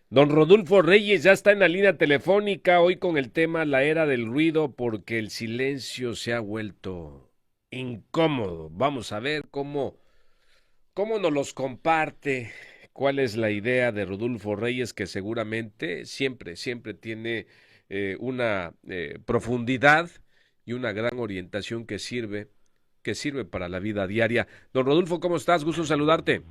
Don Rodolfo Reyes ya está en la línea telefónica hoy con el tema la era del ruido porque el silencio se ha vuelto incómodo. Vamos a ver cómo nos los comparte, cuál es la idea de Rodolfo Reyes que seguramente siempre tiene una profundidad y una gran orientación que sirve para la vida diaria. Don Rodolfo, ¿cómo estás? Gusto en saludarte.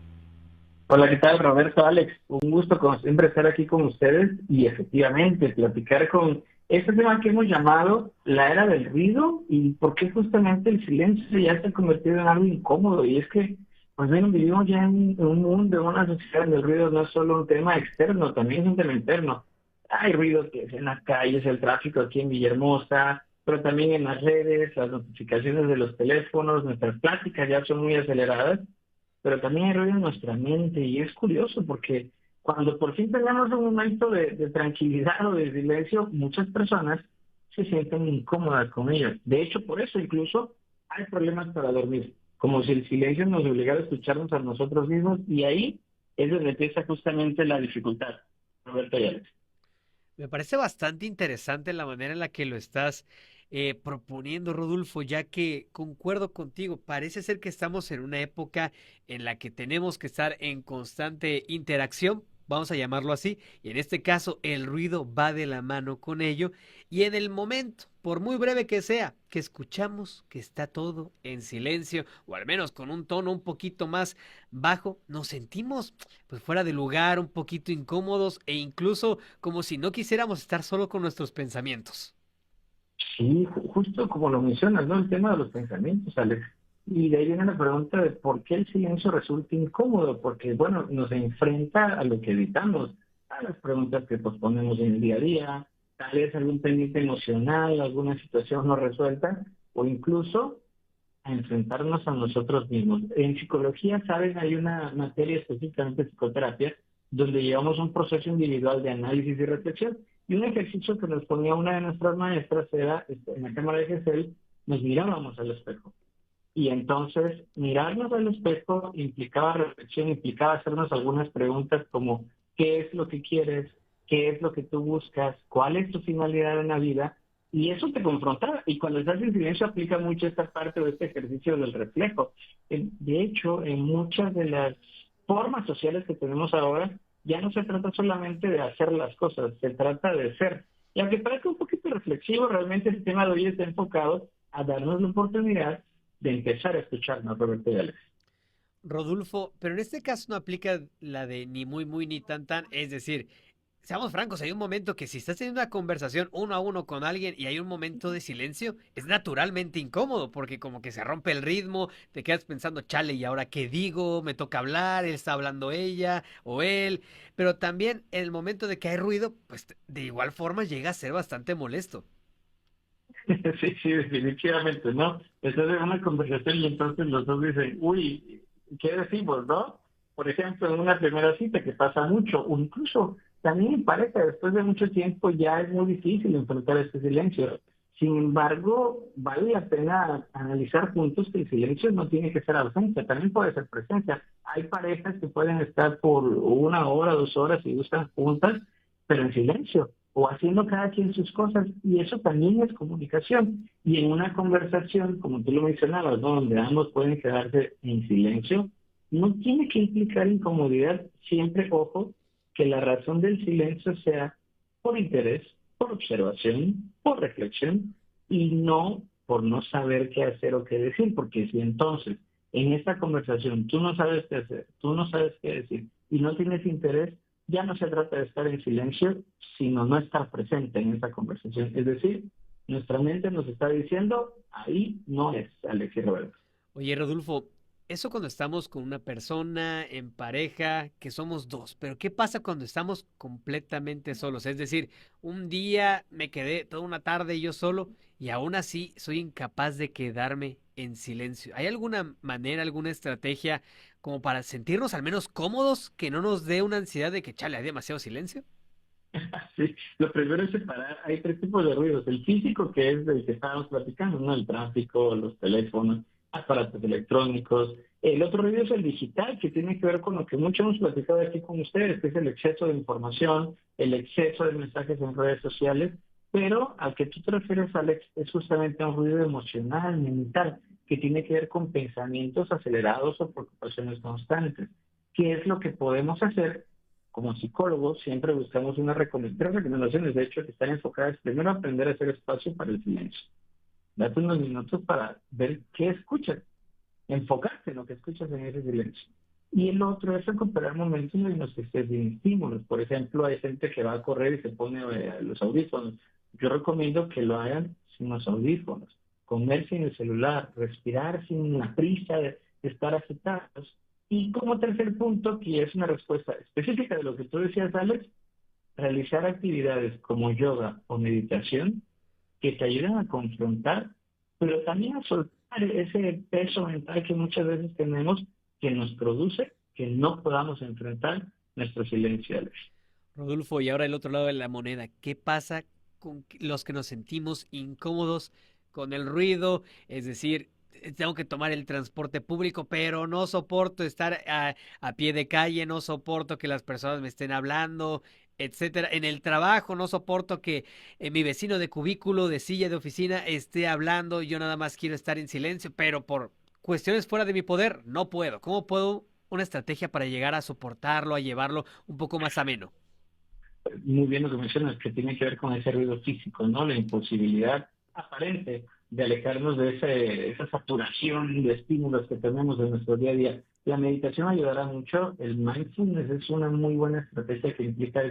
Hola, ¿qué tal, Roberto, Alex? Un gusto, como siempre, estar aquí con ustedes y efectivamente platicar con este tema que hemos llamado la era del ruido y por qué justamente el silencio ya se ha convertido en algo incómodo. Y es que, pues bien, vivimos ya en un mundo, en una sociedad donde el ruido no es solo un tema externo, también es un tema interno. Hay ruido que es en las calles, el tráfico aquí en Villahermosa, pero también en las redes, las notificaciones de los teléfonos, nuestras pláticas ya son muy aceleradas, pero también hay ruido en nuestra mente y es curioso porque cuando por fin tenemos un momento de tranquilidad o de silencio, muchas personas se sienten incómodas con ello. De hecho, por eso incluso hay problemas para dormir, como si el silencio nos obligara a escucharnos a nosotros mismos y ahí es donde empieza justamente la dificultad. Roberto y Alex. Me parece bastante interesante la manera en la que lo estás proponiendo, Rodolfo, ya que concuerdo contigo, parece ser que estamos en una época en la que tenemos que estar en constante interacción, vamos a llamarlo así, y en este caso el ruido va de la mano con ello, y en el momento, por muy breve que sea, que escuchamos que está todo en silencio, o al menos con un tono un poquito más bajo, nos sentimos pues fuera de lugar, un poquito incómodos e incluso como si no quisiéramos estar solo con nuestros pensamientos. Sí, justo como lo mencionas, ¿no? El tema de los pensamientos, Alex. Y de ahí viene la pregunta de por qué el silencio resulta incómodo, porque, bueno, nos enfrenta a lo que evitamos, a las preguntas que posponemos en el día a día, tal vez algún pendiente emocional, alguna situación no resuelta, o incluso a enfrentarnos a nosotros mismos. En psicología, ¿saben? Hay una materia específicamente psicoterapia, donde llevamos un proceso individual de análisis y reflexión. Y un ejercicio que nos ponía una de nuestras maestras era, en la cámara de Gesell, nos mirábamos al espejo. Y entonces, mirarnos al espejo implicaba reflexión, implicaba hacernos algunas preguntas como, ¿qué es lo que quieres? ¿Qué es lo que tú buscas? ¿Cuál es tu finalidad en la vida? Y eso te confrontaba. Y cuando estás en silencio aplica mucho esta parte de este ejercicio del reflejo. De hecho, en muchas de las formas sociales que tenemos ahora, ya no se trata solamente de hacer las cosas, se trata de ser. Y aunque parezca un poquito reflexivo, realmente el tema de hoy está enfocado a darnos la oportunidad de empezar a escucharnos, Roberto y Alex. Rodolfo, pero en este caso no aplica la de ni muy muy ni tan tan, es decir, seamos francos, hay un momento que si estás teniendo una conversación uno a uno con alguien y hay un momento de silencio, es naturalmente incómodo porque como que se rompe el ritmo, te quedas pensando, chale, ¿y ahora qué digo? Me toca hablar, él está hablando ella o él, pero también en el momento de que hay ruido, pues de igual forma llega a ser bastante molesto. Sí, sí, definitivamente, ¿no? Estás en una conversación y entonces los dos dicen, uy, ¿qué decimos, no? Por ejemplo, en una primera cita que pasa mucho, o incluso también en pareja, después de mucho tiempo ya es muy difícil enfrentar este silencio. Sin embargo, vale la pena analizar juntos que el silencio no tiene que ser ausencia, también puede ser presencia. Hay parejas que pueden estar por 1 hora, 2 horas y gustan juntas, pero en silencio o haciendo cada quien sus cosas, y eso también es comunicación. Y en una conversación, como tú lo mencionabas, ¿no? Donde ambos pueden quedarse en silencio, no tiene que implicar incomodidad, siempre, ojo, que la razón del silencio sea por interés, por observación, por reflexión, y no por no saber qué hacer o qué decir, porque si entonces en esta conversación tú no sabes qué hacer, tú no sabes qué decir, y no tienes interés, ya no se trata de estar en silencio, sino no estar presente en esa conversación. Es decir, nuestra mente nos está diciendo, ahí no es, Alex y Roberto. Oye, Rodolfo, eso cuando estamos con una persona, en pareja, que somos dos, pero ¿qué pasa cuando estamos completamente solos? Es decir, un día me quedé toda una tarde yo solo y aún así soy incapaz de quedarme en silencio. ¿Hay alguna manera, alguna estrategia como para sentirnos al menos cómodos, que no nos dé una ansiedad de que, chale, hay demasiado silencio? Sí, lo primero es separar, hay tres tipos de ruidos. El físico, que es del que estábamos platicando, ¿no? El tráfico, los teléfonos, aparatos electrónicos, El otro ruido es el digital, que tiene que ver con lo que mucho hemos platicado aquí con ustedes, que es el exceso de información, el exceso de mensajes en redes sociales, pero al que tú te refieres, Alex, es justamente un ruido emocional, mental, que tiene que ver con pensamientos acelerados o preocupaciones constantes. ¿Qué es lo que podemos hacer? Como psicólogos siempre buscamos tres recomendaciones, de hecho, que están enfocadas primero a aprender a hacer espacio para el silencio. Date unos minutos para ver qué escuchas, enfocarte en lo que escuchas en ese silencio. Y el otro es recuperar momentos en los que estés sin estímulos. Por ejemplo, hay gente que va a correr y se pone los audífonos. Yo recomiendo que lo hagan sin los audífonos, comer sin el celular, respirar sin la prisa de estar agitados. Y como tercer punto, que es una respuesta específica de lo que tú decías, Alex, realizar actividades como yoga o meditación que te ayuden a confrontar, pero también a soltar ese peso mental que muchas veces tenemos que nos produce que no podamos enfrentar nuestros silenciales. Rodolfo, y ahora el otro lado de la moneda, ¿qué pasa con los que nos sentimos incómodos con el ruido? Es decir, tengo que tomar el transporte público, pero no soporto estar a pie de calle, no soporto que las personas me estén hablando, etcétera. En el trabajo no soporto que mi vecino de cubículo, de silla de oficina, esté hablando, yo nada más quiero estar en silencio, pero por cuestiones fuera de mi poder, no puedo. ¿Cómo puedo una estrategia para llegar a soportarlo, a llevarlo un poco más ameno? Muy bien lo que mencionas, que tiene que ver con ese ruido físico, ¿no? La imposibilidad aparente de alejarnos de esa saturación de estímulos que tenemos en nuestro día a día. La meditación ayudará mucho. El mindfulness es una muy buena estrategia que implica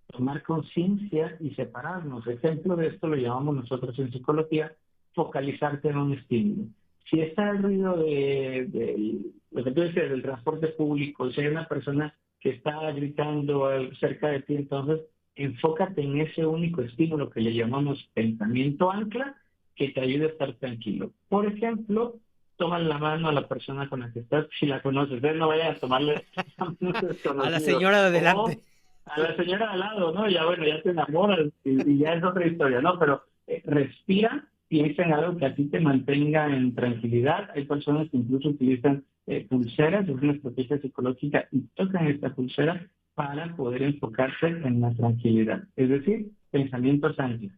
tomar conciencia y separarnos. Ejemplo de esto lo llamamos nosotros en psicología, focalizarte en un estímulo. Si está el ruido de lo que tú decías, del transporte público, si hay una persona que está gritando cerca de ti, entonces enfócate en ese único estímulo que le llamamos pensamiento ancla, que te ayude a estar tranquilo. Por ejemplo, toma la mano a la persona con la que estás, si la conoces, no vayas a tomarle a un A la desconocido, señora de o adelante. a la señora de al lado, ¿no? Ya bueno, ya te enamoras y ya es otra historia, ¿no? Pero respira, piensa en algo que a ti te mantenga en tranquilidad. Hay personas que incluso utilizan pulseras, es una estrategia psicológica, y tocan esta pulsera para poder enfocarse en la tranquilidad. Es decir, pensamientos antes.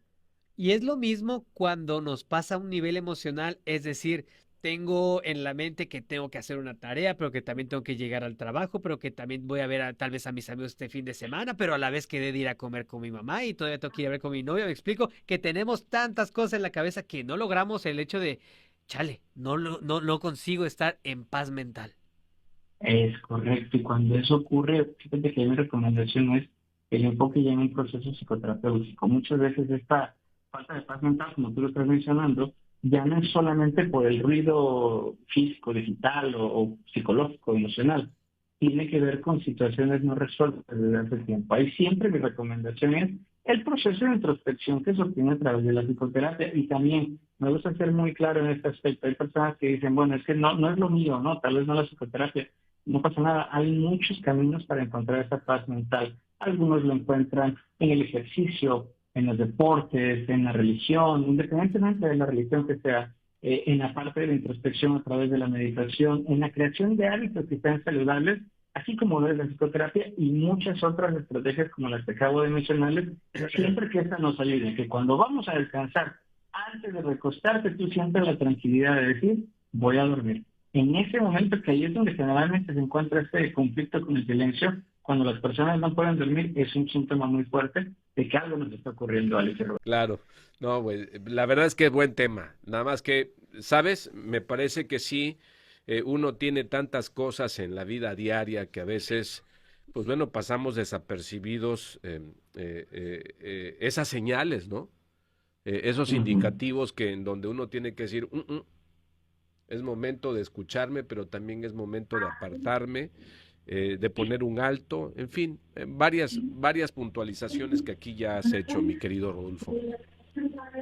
Y es lo mismo cuando nos pasa a un nivel emocional, es decir, tengo en la mente que tengo que hacer una tarea, pero que también tengo que llegar al trabajo, pero que también voy a ver tal vez a mis amigos este fin de semana, pero a la vez quedé de ir a comer con mi mamá y todavía tengo que ir a ver con mi novia. Me explico que tenemos tantas cosas en la cabeza que no logramos el hecho de, chale, no consigo estar en paz mental. Es correcto, y cuando eso ocurre, fíjate que mi recomendación es el enfoque ya en un proceso psicoterapéutico. Muchas veces esta falta de paz mental, como tú lo estás mencionando, ya no es solamente por el ruido físico, digital o psicológico, emocional. Tiene que ver con situaciones no resueltas desde hace tiempo. Ahí siempre mi recomendación es el proceso de introspección que se obtiene a través de la psicoterapia, y también me gusta ser muy claro en este aspecto. Hay personas que dicen, bueno, es que no es lo mío, ¿no? Tal vez no la psicoterapia. No pasa nada, hay muchos caminos para encontrar esa paz mental. Algunos lo encuentran en el ejercicio, en los deportes, en la religión, independientemente de la religión que sea, en la parte de la introspección a través de la meditación, en la creación de hábitos que sean saludables, así como lo es la psicoterapia y muchas otras estrategias como las que acabo de mencionarles, siempre que esta nos ayude, que cuando vamos a descansar, antes de recostarte, tú sientes la tranquilidad de decir, voy a dormir. En ese momento, que ahí es donde generalmente se encuentra este conflicto con el silencio, cuando las personas no pueden dormir, es un síntoma muy fuerte de que algo nos está ocurriendo, Alex. Claro, no, pues la verdad es que es buen tema. Nada más que, ¿sabes? Me parece que sí, uno tiene tantas cosas en la vida diaria que a veces, pues bueno, pasamos desapercibidos esas señales, ¿no? Esos Ujú. indicativos que en donde uno tiene que decir, es momento de escucharme, pero también es momento de apartarme, de poner un alto, en fin, varias puntualizaciones que aquí ya has hecho, mi querido Rodolfo.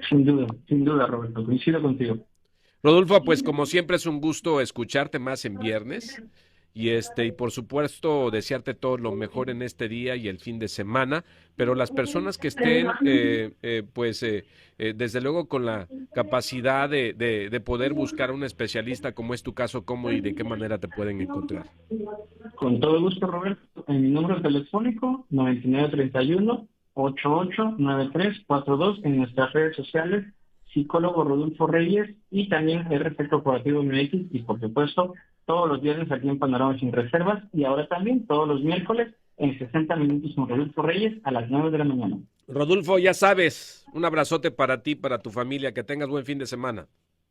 Sin duda, Roberto, coincido contigo. Rodolfo, pues como siempre es un gusto escucharte más en viernes y por supuesto desearte todo lo mejor en este día y el fin de semana, pero las personas que estén desde luego con la capacidad de poder buscar un especialista como es tu caso, ¿cómo y de qué manera te pueden encontrar? Con todo gusto, Roberto. En mi número telefónico, 9931-889342, en nuestras redes sociales, psicólogo Rodolfo Reyes, y también RP Corporativo MX, y por supuesto, todos los viernes aquí en Panorama Sin Reservas, y ahora también todos los miércoles en 60 minutos con Rodolfo Reyes a las 9 de la mañana. Rodolfo, ya sabes, un abrazote para ti, para tu familia, que tengas buen fin de semana.